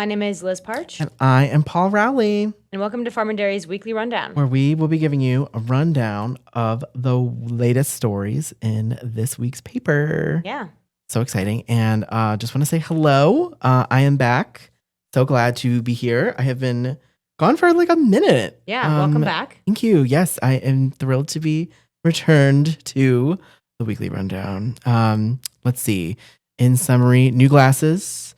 My name is Liz Partsch. And I am Paul Rowley, And welcome to Farm and Dairy's Weekly Rundown. where we will be giving you a rundown of the latest stories in this week's paper. Yeah. So exciting. And just want to say hello. I am back. So glad to be here. I have been gone for like a minute. Yeah, welcome back. Thank you. Yes, I am thrilled to be returned to the Weekly Rundown. Let's see. In summary, new glasses,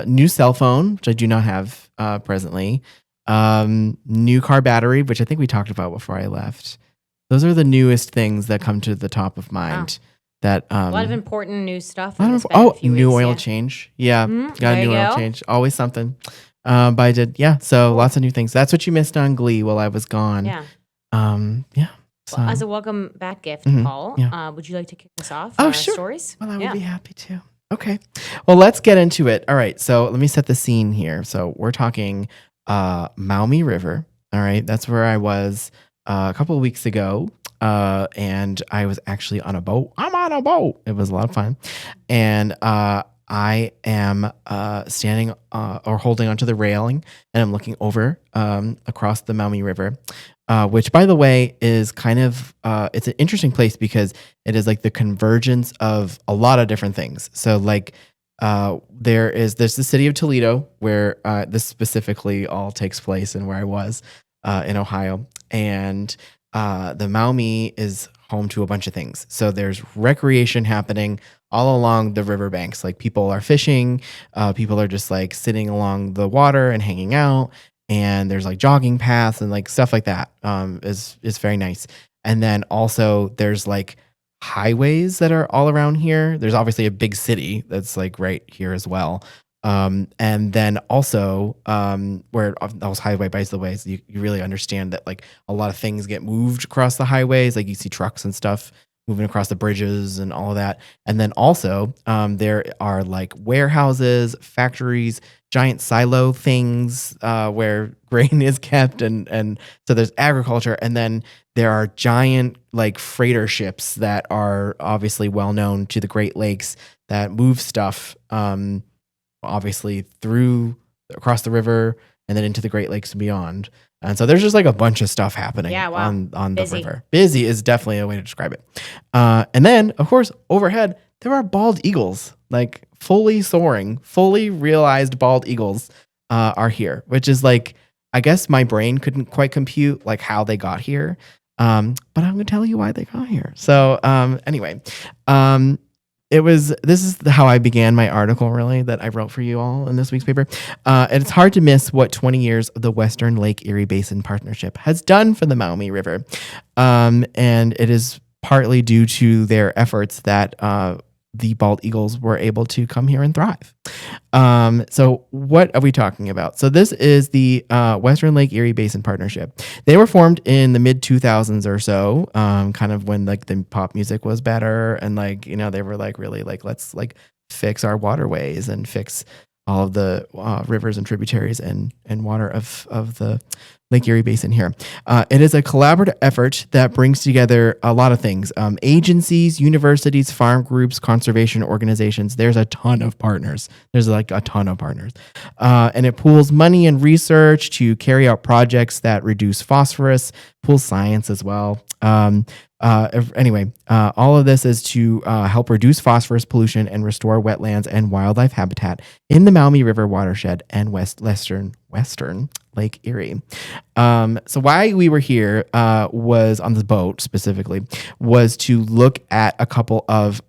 new cell phone, which I do not have presently, new car battery, which I think we talked about before I left. Those are the newest things that come to the top of mind. Wow. That a lot of important new stuff. New oil change. Yeah, got a new oil change. Always something. But I did, so lots of new things. That's what you missed on Glee while I was gone. Yeah. So, well, as a welcome back gift, Paul, would you like to kick us off? Oh, our sure. Stories? Well, I would be happy to. Okay. Well, let's get into it. All right. So let me set the scene here. So we're talking Maumee River. All right. That's where I was a couple of weeks ago. And I was actually on a boat. I'm on a boat. It was a lot of fun. And I am standing or holding onto the railing, and I'm looking over across the Maumee River, which, by the way, is kind of it's an interesting place because it is like the convergence of a lot of different things. So like there's the city of Toledo, where this specifically all takes place, and where I was in Ohio, and the Maumee is home to a bunch of things. So there's recreation happening all along the riverbanks. Like people are fishing, people are just like sitting along the water and hanging out. And there's like jogging paths and like stuff like that is very nice. And then also there's like highways that are all around here. There's obviously a big city that's like right here as well. And then also where those highway, by the way, so you really understand that like a lot of things get moved across the highways. Like you see trucks and stuff moving across the bridges and all of that. And then also there are like warehouses, factories, giant silo things where grain is kept. And so there's agriculture. And then there are giant like freighter ships that are obviously well known to the Great Lakes that move stuff obviously across the river and then into the Great Lakes and beyond. And so there's just like a bunch of stuff happening on the river. Busy is definitely a way to describe it. And then, of course, overhead, there are bald eagles, like fully soaring, fully realized bald eagles are here, which is like, I guess my brain couldn't quite compute like how they got here. But I'm going to tell you why they got here. So anyway, this is how I began my article, really, that I wrote for you all in this week's paper. And it's hard to miss what 20 years of the Western Lake Erie Basin Partnership has done for the Maumee River. And it is partly due to their efforts that the bald eagles were able to come here and thrive. So what are we talking about? So this is the Western Lake Erie Basin Partnership. They were formed in the mid 2000s or so, kind of when like the pop music was better, and like, you know, they were like really like, let's like fix our waterways and fix all of the rivers and tributaries and water of the Lake Erie Basin here. It is a collaborative effort that brings together a lot of things. Agencies, universities, farm groups, conservation organizations. There's a ton of partners. And it pools money and research to carry out projects that reduce phosphorus, pools science as well. All of this is to help reduce phosphorus pollution and restore wetlands and wildlife habitat in the Maumee River watershed and western Lake Erie. So why we were here was on the boat specifically was to look at a couple of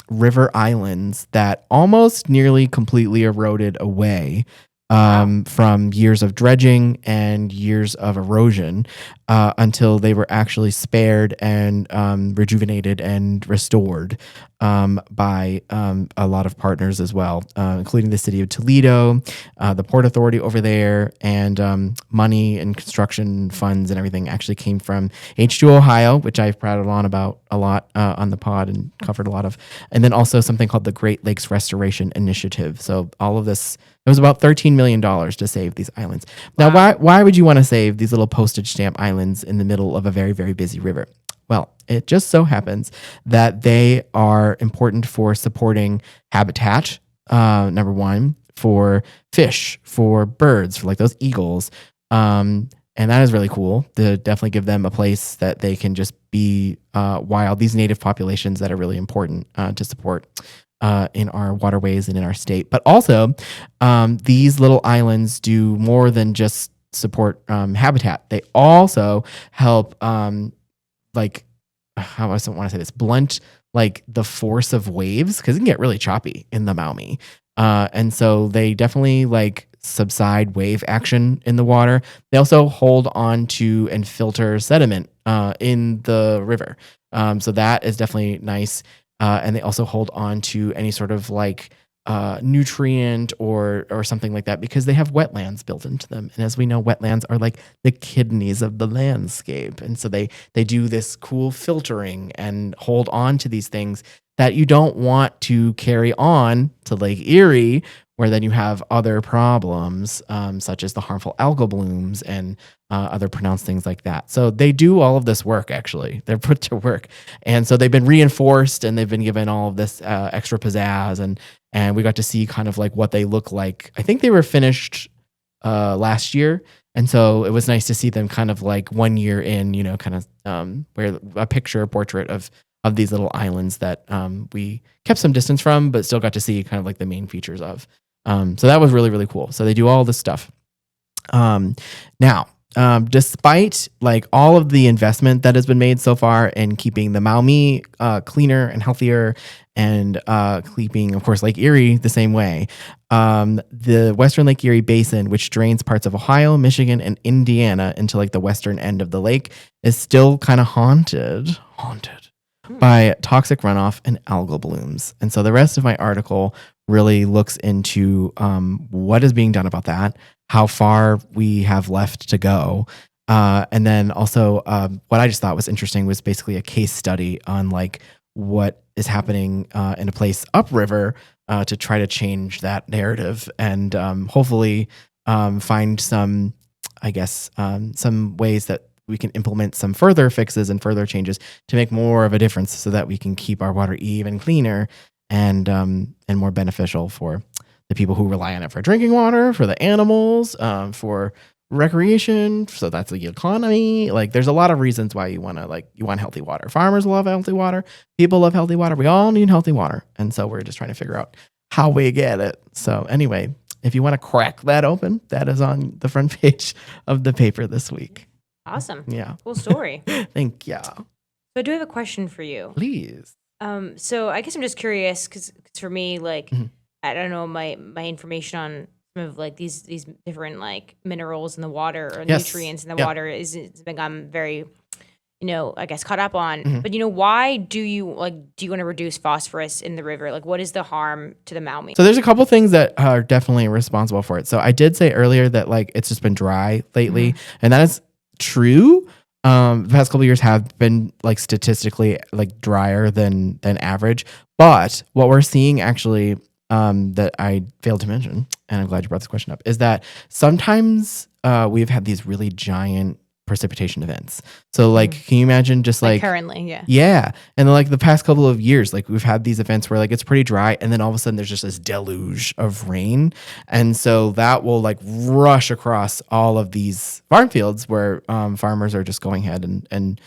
river islands that almost nearly completely eroded away from years of dredging and years of erosion until they were actually spared and rejuvenated and restored by a lot of partners as well, including the city of Toledo, the Port Authority over there, and money and construction funds and everything actually came from H2 Ohio, which I've prattled on about a lot on the pod and covered a lot of, and then also something called the Great Lakes Restoration Initiative. So all of this, it was about $13 million to save these islands. Now, why would you want to save these little postage stamp islands in the middle of a very, very busy river? Well, it just so happens that they are important for supporting habitat, number one, for fish, for birds, for like those eagles. And that is really cool to definitely give them a place that they can just be wild. These native populations that are really important to support in our waterways and in our state. But also, these little islands do more than just support habitat. They also help, like, how I don't want to say this, blunt like the force of waves because it can get really choppy in the Maumee. And so they definitely like subside wave action in the water. They also hold on to and filter sediment in the river. So that is definitely nice. And they also hold on to any sort of like nutrient or something like that because they have wetlands built into them. And as we know, wetlands are like the kidneys of the landscape. And so they do this cool filtering and hold on to these things that you don't want to carry on to Lake Erie, where then you have other problems, such as the harmful algal blooms and other pronounced things like that. So they do all of this work, actually. They're put to work. And so they've been reinforced and they've been given all of this extra pizzazz. And we got to see kind of like what they look like. I think they were finished last year. And so it was nice to see them kind of like 1 year in, you know, kind of where a picture, a portrait of these little islands that we kept some distance from, but still got to see kind of like the main features of. So that was really, really cool. So they do all this stuff. Now, despite like all of the investment that has been made so far in keeping the Maumee cleaner and healthier and keeping, of course, Lake Erie the same way, the Western Lake Erie Basin, which drains parts of Ohio, Michigan, and Indiana into like the western end of the lake, is still kind of haunted by toxic runoff and algal blooms. And so the rest of my article really looks into what is being done about that, how far we have left to go. And then also what I just thought was interesting was basically a case study on like what is happening in a place upriver to try to change that narrative and hopefully find some, I guess, some ways that we can implement some further fixes and further changes to make more of a difference so that we can keep our water even cleaner and more beneficial for the people who rely on it for drinking water, for the animals, for recreation. So that's the economy. Like there's a lot of reasons why you want healthy water. Farmers love healthy water. People love healthy water. We all need healthy water. And so we're just trying to figure out how we get it. So anyway, if you want to crack that open, that is on the front page of the paper this week. Awesome. Yeah. Cool story. Thank you. So I do have a question for you. Please. So I guess I'm just curious because for me, like, Mm-hmm. I don't know my information on some of like these different like minerals in the water or Yes. nutrients in the Yeah. water is I'm very, I guess caught up on. Mm-hmm. But why do you want to reduce phosphorus in the river? Like, what is the harm to the Maumee? So there's a couple things that are definitely responsible for it. So I did say earlier that like it's just been dry lately, Mm-hmm. and that is true. The past couple of years have been like statistically like drier than average. But what we're seeing actually that I failed to mention, and I'm glad you brought this question up, is that sometimes we've had these really giant precipitation events. So like, can you imagine just like currently, yeah. Yeah. And then like the past couple of years, like we've had these events where like it's pretty dry and then all of a sudden there's just this deluge of rain. And so that will like rush across all of these farm fields where farmers are just going ahead and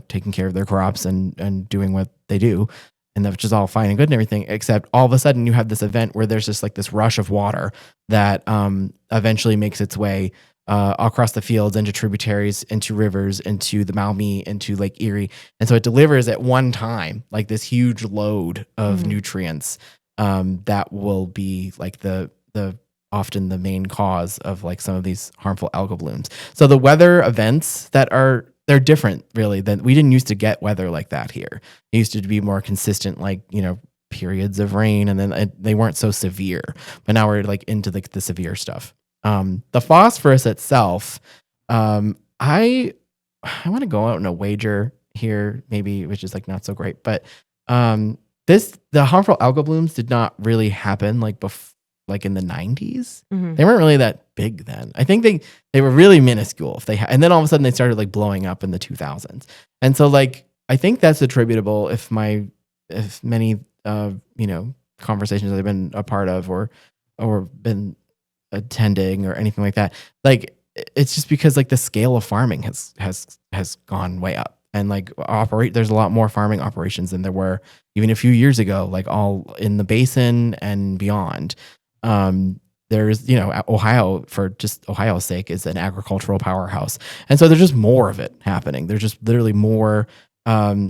taking care of their crops and doing what they do. And which is all fine and good and everything, except all of a sudden you have this event where there's just like this rush of water that eventually makes its way across the fields, into tributaries, into rivers, into the Maumee, into Lake Erie. And so it delivers at one time like this huge load of nutrients that will be like the often the main cause of like some of these harmful algal blooms. So the weather events they're different really than we didn't used to get weather like that here. It used to be more consistent, like, periods of rain, and then they weren't so severe, but now we're like into the severe stuff. The phosphorus itself, I want to go out on a wager here, maybe, which is like not so great, but the harmful algal blooms did not really happen like in the 90s. Mm-hmm. They weren't really that big then. I think they were really minuscule and then all of a sudden they started like blowing up in the 2000s. And so like I think that's attributable if many conversations that I've been a part of or been attending or anything like that. Like it's just because like the scale of farming has gone way up, and like there's a lot more farming operations than there were even a few years ago, like all in the basin and beyond. There's, Ohio, for just Ohio's sake, is an agricultural powerhouse. And so there's just more of it happening. There's just literally more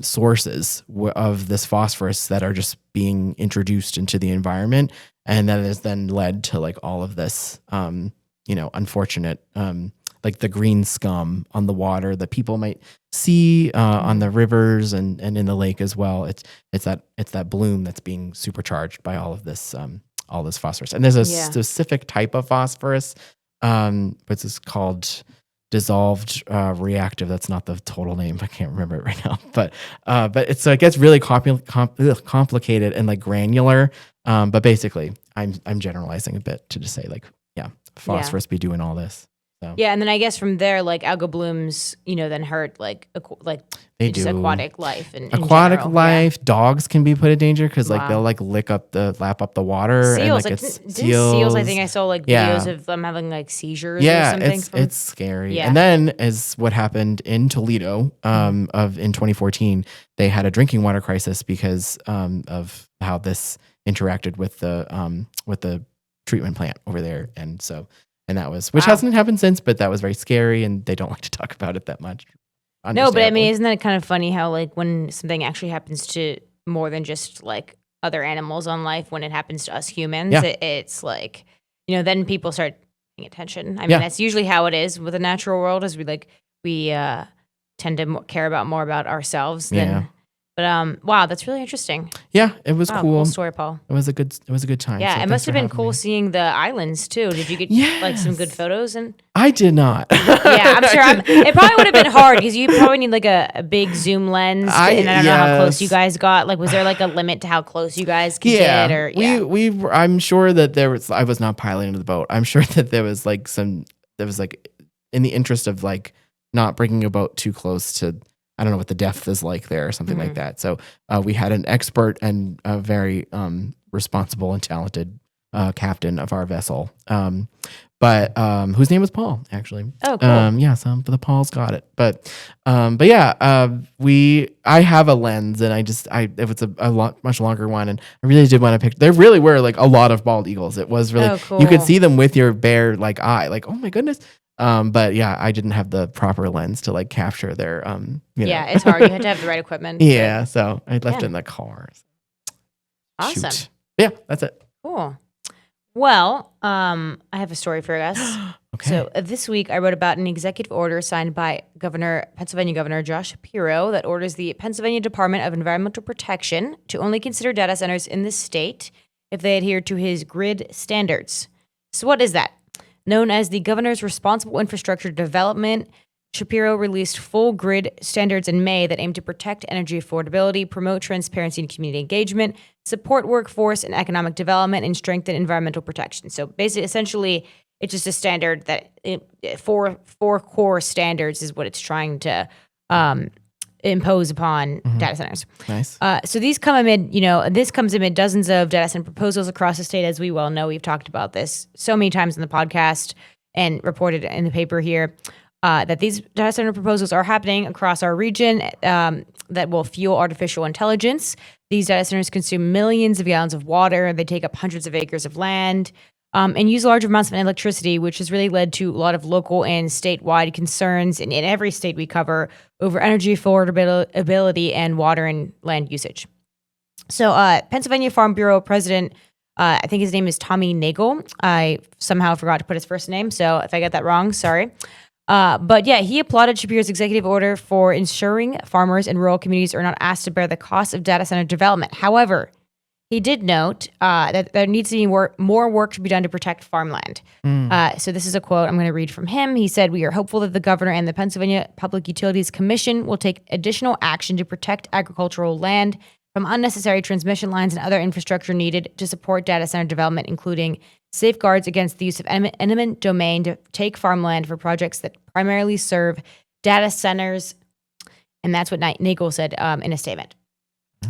sources of this phosphorus that are just being introduced into the environment. And that has then led to like all of this, unfortunate, like the green scum on the water that people might see on the rivers and in the lake as well. It's that bloom that's being supercharged by all this phosphorus. And there's a specific type of phosphorus, which is called dissolved reactive. That's not the total name. I can't remember it right now. But it gets really complicated and like granular. But basically, I'm generalizing a bit to just say like, phosphorus be doing all this. So. Yeah, and then I guess from there, like algal blooms, then hurt like aquatic life and aquatic life. Yeah. Dogs can be put in danger because like they'll like lap up the water. Seals, and, seals. I think I saw like videos of them having like seizures. or something. It's scary. Yeah. And then is what happened in Toledo in 2014. They had a drinking water crisis because of how this interacted with the treatment plant over there, and so. And that was, which hasn't happened since, but that was very scary, and they don't like to talk about it that much. No, but I mean, isn't that kind of funny how like when something actually happens to more than just like other animals on life, when it happens to us humans, it's like, then people start paying attention. I mean, that's usually how it is with the natural world, is we tend to care more about ourselves than. But wow, that's really interesting. Yeah, it was cool. Cool story, Paul. It was a good time. Yeah, so it must have been cool seeing the islands too. Did you get like some good photos? And I did not. Yeah, I'm sure. It probably would have been hard because you probably need like a big zoom lens, and I don't know how close you guys got. Like, was there like a limit to how close you guys could get? Or I'm sure that there was. I was not piloting the boat. I'm sure that there was like in the interest of like not bringing a boat too close to. I don't know what the depth is like there or something like that. So we had an expert and a very responsible and talented captain of our vessel, but whose name was Paul, actually. Oh, cool. So the Paul's got it. But I have a lens, and it was a much longer one, and I really did want to pick. There really were like a lot of bald eagles. It was really cool. You could see them with your bare like eye, like, oh my goodness. But I didn't have the proper lens to like capture their, Yeah, it's hard. You had to have the right equipment. Yeah, so I left it in the car. Awesome. Shoot. Yeah, that's it. Cool. Well, I have a story for us. Okay. So this week I wrote about an executive order signed by Pennsylvania Governor Josh Shapiro that orders the Pennsylvania Department of Environmental Protection to only consider data centers in the state if they adhere to his grid standards. So what is that? Known as the Governor's Responsible Infrastructure Development, Shapiro released full grid standards in May that aim to protect energy affordability, promote transparency and community engagement, support workforce and economic development, and strengthen environmental protection. So basically, essentially, it's just a standard that four core standards is what it's trying to impose upon data centers. Nice. So these come amid, this comes amid dozens of data center proposals across the state, as we well know. We've talked about this so many times in the podcast and reported in the paper here that these data center proposals are happening across our region that will fuel artificial intelligence. These data centers consume millions of gallons of water. They take up hundreds of acres of land. And use large amounts of electricity, which has really led to a lot of local and statewide concerns in every state we cover over energy affordability and water and land usage. So Pennsylvania Farm Bureau President, I think his name is Tommy Nagel. I somehow forgot to put his first name, so if I got that wrong, sorry. But he applauded Shapiro's executive order for ensuring farmers in rural communities are not asked to bear the cost of data center development. However, he did note that there needs to be more work to be done to protect farmland. So this is a quote I'm going to read from him. He said, "We are hopeful that the governor and the Pennsylvania Public Utilities Commission will take additional action to protect agricultural land from unnecessary transmission lines and other infrastructure needed to support data center development, including safeguards against the use of eminent domain to take farmland for projects that primarily serve data centers." And that's what Nagel said in a statement.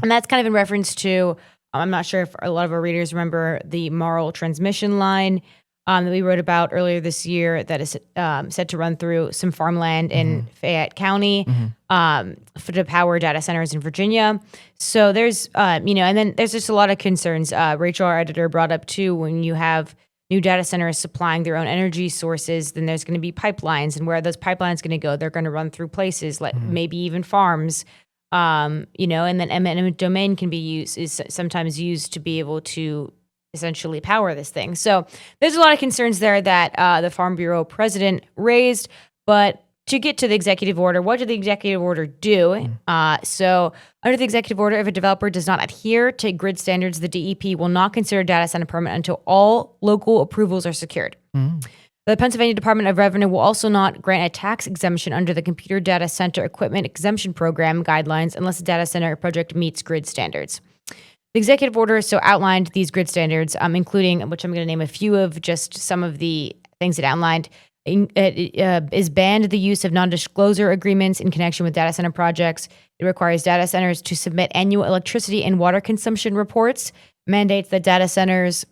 And that's kind of in reference to I'm not sure if a lot of our readers remember the Marl transmission line that we wrote about earlier this year that is set to run through some farmland in Fayette County to power data centers in Virginia. So there's, and then there's just a lot of concerns. Rachel, our editor, brought up too, when you have new data centers supplying their own energy sources, then there's going to be pipelines, and where are those pipelines going to go? They're going to run through places like maybe even farms, and then eminent domain can be is sometimes used to be able to essentially power this thing. So there's a lot of concerns there that the Farm Bureau president raised. But to get to the executive order, what did the executive order do? So under the executive order, if a developer does not adhere to grid standards, the DEP will not consider data center permit until all local approvals are secured. The Pennsylvania Department of Revenue will also not grant a tax exemption under the Computer Data Center Equipment Exemption Program guidelines unless the data center project meets grid standards. The executive order so outlined these grid standards, including, which I'm going to name a few of just some of the things it outlined. It is banned the use of non-disclosure agreements in connection with data center projects. It requires data centers to submit annual electricity and water consumption reports, mandates that data centers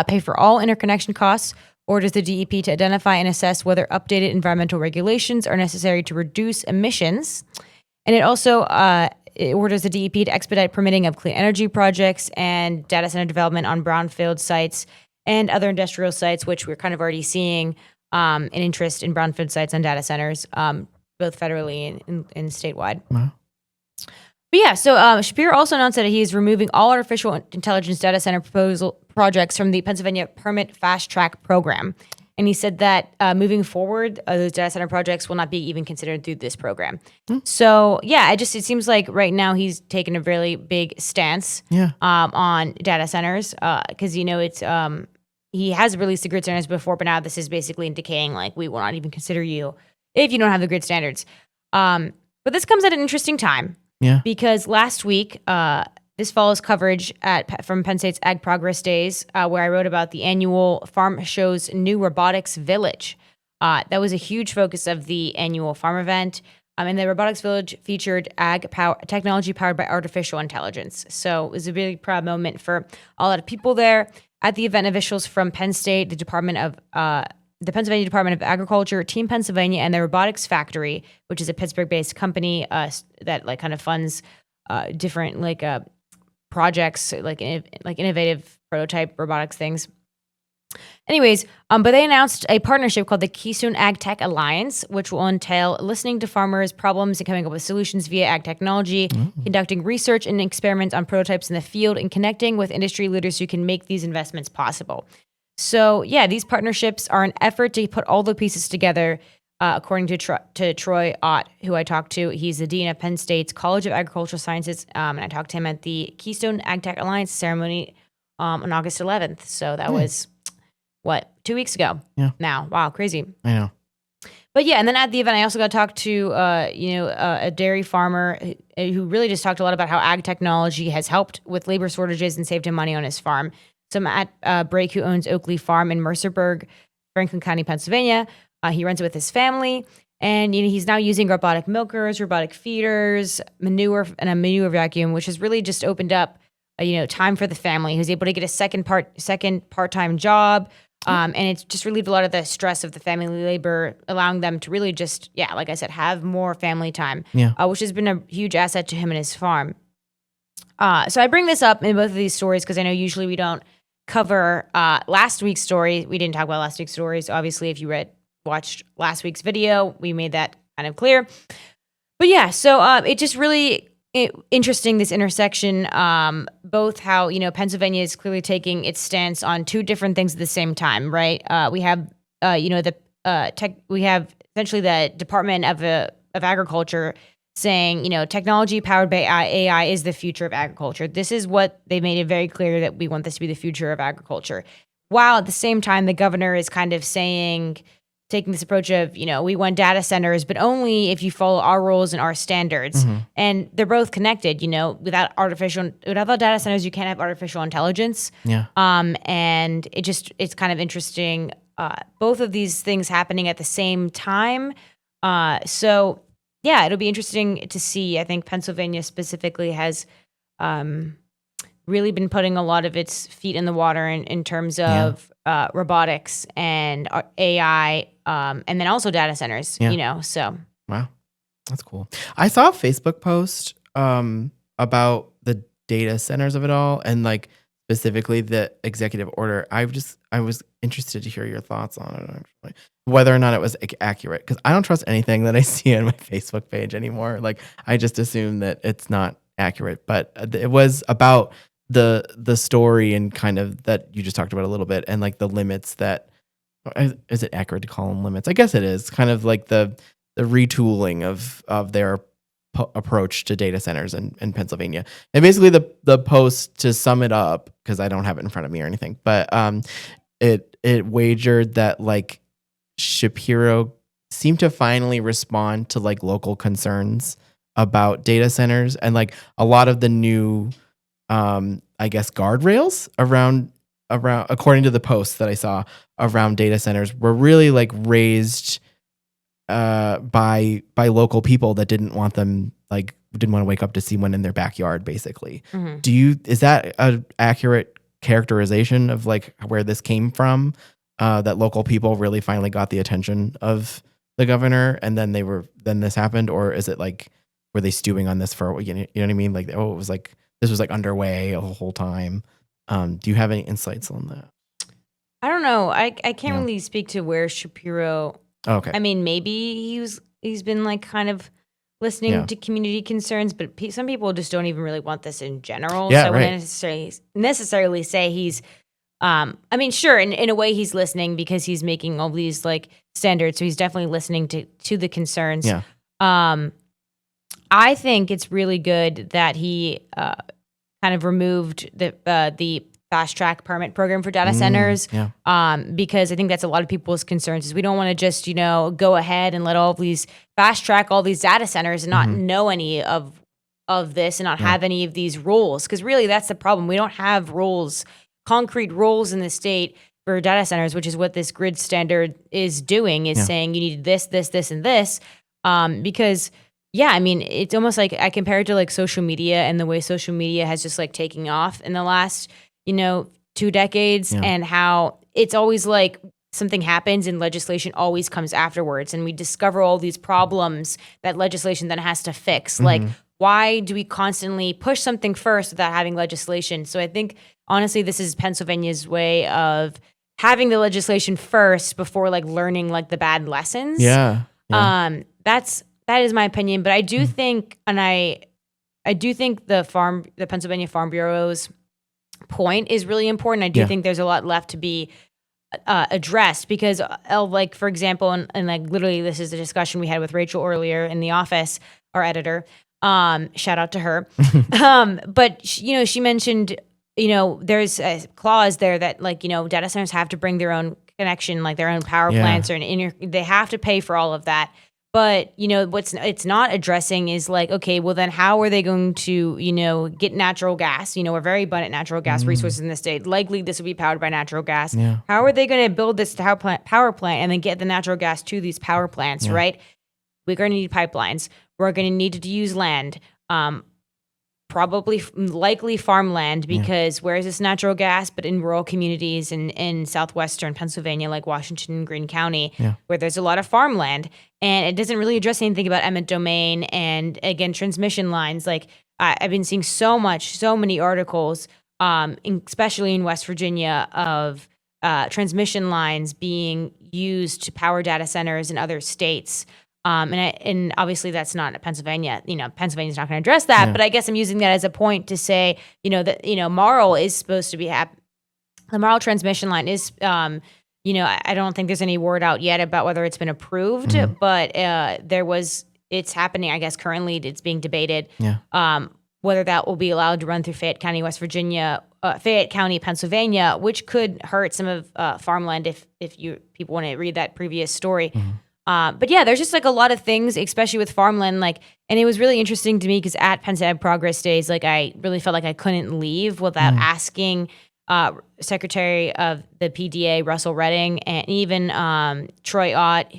pay for all interconnection costs, orders the DEP to identify and assess whether updated environmental regulations are necessary to reduce emissions. And it also it orders the DEP to expedite permitting of clean energy projects and data center development on brownfield sites and other industrial sites, which we're kind of already seeing an interest in brownfield sites on data centers, both federally and statewide. Wow. But yeah, so Shapiro also announced that he is removing all artificial intelligence data center projects from the Pennsylvania Permit Fast Track program. And he said that moving forward, those data center projects will not be even considered through this program. So yeah, it seems like right now he's taken a really big stance on data centers because it's he has released the grid standards before, but now this is basically indicating like we will not even consider you if you don't have the grid standards. But this comes at an interesting time because last week. This follows coverage from Penn State's Ag Progress Days, where I wrote about the annual Farm Show's new robotics village. That was a huge focus of the annual farm event. And the robotics village featured technology powered by artificial intelligence. So it was a really proud moment for a lot of people there. At the event, officials from Penn State, the Pennsylvania Department of Agriculture, Team Pennsylvania, and the Robotics Factory, which is a Pittsburgh-based company that like kind of funds different projects, like innovative prototype robotics things. Anyways, but they announced a partnership called the Keystone Ag Tech Alliance, which will entail listening to farmers' problems and coming up with solutions via ag technology, conducting research and experiments on prototypes in the field, and connecting with industry leaders who can make these investments possible. So yeah, these partnerships are an effort to put all the pieces together. According to Troy Ott, who I talked to, he's the dean of Penn State's College of Agricultural Sciences, and I talked to him at the Keystone Ag Tech Alliance ceremony on August 11th. So that was, 2 weeks ago? Yeah. Now, wow, crazy. I know. But yeah, and then at the event, I also got to talk to a dairy farmer who really just talked a lot about how ag technology has helped with labor shortages and saved him money on his farm. So Matt Brake, who owns Oakley Farm in Mercerburg, Franklin County, Pennsylvania. He runs it with his family, and he's now using robotic milkers, robotic feeders, manure, and a manure vacuum, which has really just opened up, time for the family. He was able to get a second part-time job, and it's just relieved a lot of the stress of the family labor, allowing them to really just, like I said, have more family time, which has been a huge asset to him and his farm. So I bring this up in both of these stories because I know usually we don't cover last week's story. We didn't talk about last week's stories. Obviously, if you watched last week's video, we made that kind of clear. But yeah, so it just really interesting, this intersection, both how, Pennsylvania is clearly taking its stance on two different things at the same time, right? We have, we have essentially the Department of Agriculture saying, technology powered by AI is the future of agriculture. This is what they made it very clear that we want this to be the future of agriculture. While at the same time, the governor is kind of taking this approach of, we want data centers, but only if you follow our rules and our standards. And they're both connected, without data centers, you can't have artificial intelligence. Yeah. And it's kind of interesting, both of these things happening at the same time. So yeah, it'll be interesting to see. I think Pennsylvania specifically has really been putting a lot of its feet in the water in terms of robotics and AI, and then also data centers, so. Wow. That's cool. I saw a Facebook post about the data centers of it all and like specifically the executive order. I was interested to hear your thoughts on it, actually. Whether or not it was accurate, because I don't trust anything that I see on my Facebook page anymore. Like I just assume that it's not accurate, but it was about the story and kind of that you just talked about a little bit, and like the limits that is it accurate to call them limits? I guess it is kind of like the retooling of their approach to data centers in Pennsylvania. And basically the post, to sum it up, because I don't have it in front of me or anything, but it wagered that like Shapiro seemed to finally respond to like local concerns about data centers, and like a lot of the new I guess guardrails around according to the posts that I saw around data centers were really like raised by local people that didn't want to wake up to see one in their backyard, basically. Is that an accurate characterization of like where this came from? That local people really finally got the attention of the governor, and then this happened? Or is it like, were they stewing on this for, you know what I mean? Like, it was like, this was like underway the whole time. Do you have any insights on that? I don't know. I can't really speak to where Shapiro. Oh, okay. I mean, maybe he's been like kind of listening to community concerns, but some people just don't even really want this in general. Yeah, so I right. wouldn't necessarily say he's. I mean, sure, in a way he's listening because he's making all these like standards, so he's definitely listening to the concerns. Yeah. I think it's really good that he kind of removed the fast track permit program for data centers. Because I think that's a lot of people's concerns is we don't want to just, go ahead and let all of these fast track all these data centers and not know any of this and not have any of these rules. Because really that's the problem. We don't have rules, concrete rules in the state for data centers, which is what this grid standard is doing, is saying you need this, this, this, and this. Because I mean, it's almost like I compare it to like social media and the way social media has just like taking off in the last 2 decades, and how it's always like something happens and legislation always comes afterwards, and we discover all these problems that legislation then has to fix. Like, why do we constantly push something first without having legislation? So I think honestly, this is Pennsylvania's way of having the legislation first before like learning like the bad lessons. That is my opinion, but I do think, and I do think the Pennsylvania Farm Bureau's point is really important. I do think there's a lot left to be addressed, because like, for example, and like literally this is a discussion we had with Rachel earlier in the office, our editor, shout out to her. But she mentioned, there's a clause there that like, data centers have to bring their own connection, like their own power plants, or they have to pay for all of that. But, it's not addressing is like, okay, well then how are they going to, get natural gas? We're very abundant natural gas resources in the state. Likely this will be powered by natural gas. How are they going to build this power plant and then get the natural gas to these power plants, right? We're going to need pipelines. We're going to need to use land. Likely farmland, because where is this natural gas? But in rural communities in southwestern Pennsylvania, like Washington and Greene County, where there's a lot of farmland, and it doesn't really address anything about eminent domain and, again, transmission lines. Like I've been seeing so many articles, especially in West Virginia, of transmission lines being used to power data centers in other states. And obviously that's not Pennsylvania. Pennsylvania's not going to address that. But I guess I'm using that as a point to say, that Marl is supposed to be the Marl transmission line is, I don't think there's any word out yet about whether it's been approved, but it's happening. I guess currently it's being debated. Whether that will be allowed to run through Fayette County, West Virginia, Fayette County, Pennsylvania, which could hurt some of farmland if people want to read that previous story. But there's just like a lot of things, especially with farmland, like, and it was really interesting to me because at Penn State Progress Days, like I really felt like I couldn't leave without asking Secretary of the PDA, Russell Redding, and even Troy Ott,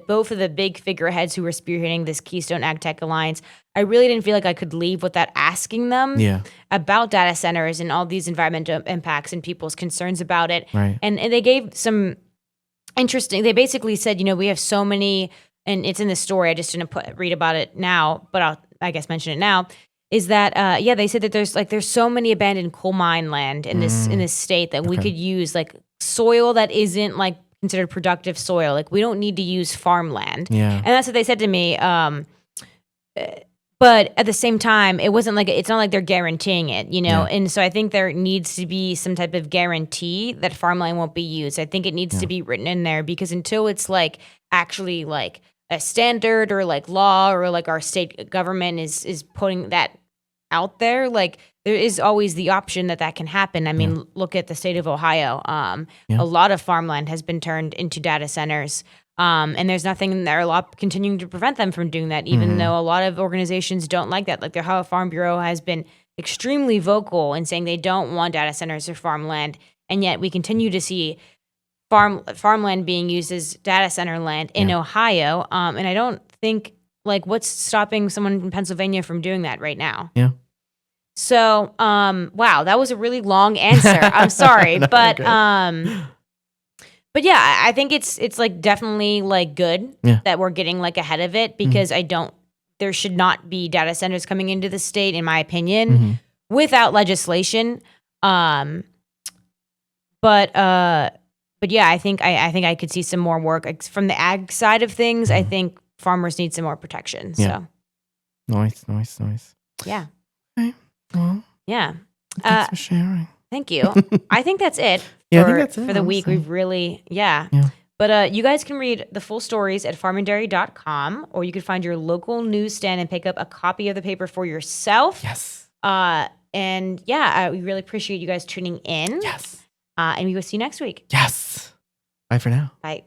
both of the big figureheads who were spearheading this Keystone AgTech Alliance. I really didn't feel like I could leave without asking them about data centers and all these environmental impacts and people's concerns about it. Right. And they gave some interesting, they basically said, we have so many, and it's in the story, I just didn't read about it now, but I'll, I guess, mention it now, is that, they said that there's so many abandoned coal mine land in this state that we could use, like, soil that isn't, like, considered productive soil. Like, we don't need to use farmland. Yeah. And that's what they said to me. But at the same time, it's not like they're guaranteeing it, Yeah. And so I think there needs to be some type of guarantee that farmland won't be used. I think it needs to be written in there, because until it's like actually like a standard or like law, or like our state government is putting that out there, like there is always the option that can happen. I mean, look at the state of Ohio. A lot of farmland has been turned into data centers. And there's nothing in their law continuing to prevent them from doing that, even though a lot of organizations don't like that. Like the Ohio Farm Bureau has been extremely vocal in saying they don't want data centers or farmland, and yet we continue to see farmland being used as data center land in Ohio. And I don't think, like, what's stopping someone in Pennsylvania from doing that right now? Yeah. So, wow, that was a really long answer. I'm sorry, No, But yeah, I think it's like definitely like good that we're getting like ahead of it, because there should not be data centers coming into the state, in my opinion, without legislation. But yeah, I think I could see some more work from the ag side of things. I think farmers need some more protection. So Nice. yeah. Okay. Well, Yeah. thanks for sharing. Thank you. I think that's it. Yeah, I think that's it, for the week. honestly. We've really, But you guys can read the full stories at farmanddairy.com, or you can find your local newsstand and pick up a copy of the paper for yourself. Yes. And we really appreciate you guys tuning in. Yes. And we will see you next week. Yes. Bye for now. Bye.